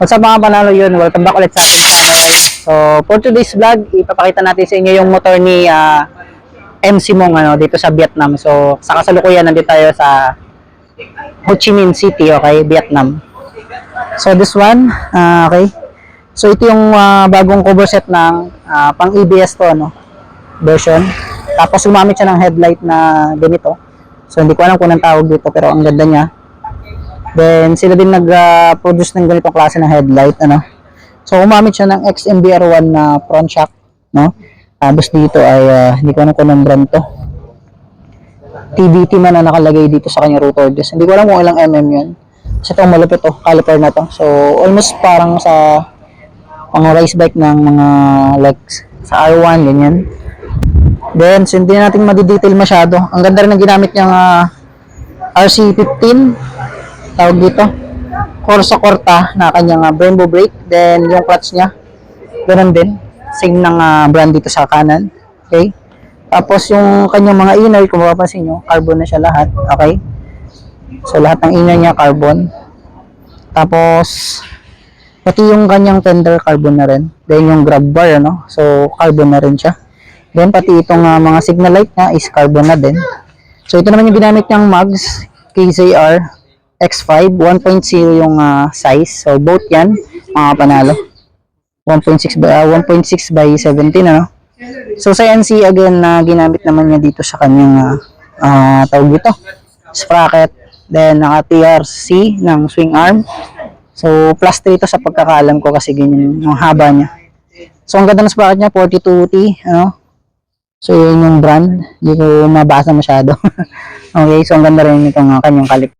What's up mga panalo yun? Welcome back ulit sa ating channel guys. So for today's vlog, ipapakita natin sa inyo yung motor ni MC Mong dito sa Vietnam. So sa kasalukuyan nandito tayo sa Ho Chi Minh City, okay, Vietnam. So this one, okay. So ito yung bagong cover set ng pang EBS to, version. Tapos gumamit siya ng headlight na ganito. So hindi ko alam kung anong tawag dito pero ang ganda niya. Then sila din nag-produce ng ganitong klase ng headlight, So gumamit siya ng XMBR1 na front shock, Tapos dito ay hindi ko alam kung anong brand to. TVT man na nakalagay dito sa kanya rotor disc. Hindi ko alam kung ilang mm 'yan. Kasi itong malupit caliper na to. So almost parang sa mga race bike ng mga like sa R1 ganyan. Then so hindi natin ma-detail masyado. Ang ganda rin ng ginamit niyang RC15 tawag dito. Corsa Corta na kanyang Brembo brake. Then yung clutch niya ganoon din. Same ng brand dito sa kanan. Okay? Tapos yung kanyang mga inner, kung mapapansin nyo, carbon na siya lahat. Okay? So lahat ng inner niya carbon. Tapos pati yung kanyang tender carbon na rin. Then yung grab bar, So carbon na rin siya. Then pati itong mga signal light niya is carbon na din. So ito naman yung ginamit niyang mags, KZR X5, 1.0 yung size. So both yan, mga panalo. 1.6 by 17, So sa NC again na ginamit naman niya dito sa kanyang tawag dito, sprocket. Then naka TRC ng swing arm. So plus 3 ito sa pagkakaalam ko kasi ganyan yung haba niya. So ang ganda ng sprocket niya, 42T, So yun yung brand, hindi ko mabasa masyado. Okay, so ang ganda rin itong kanyang kalip.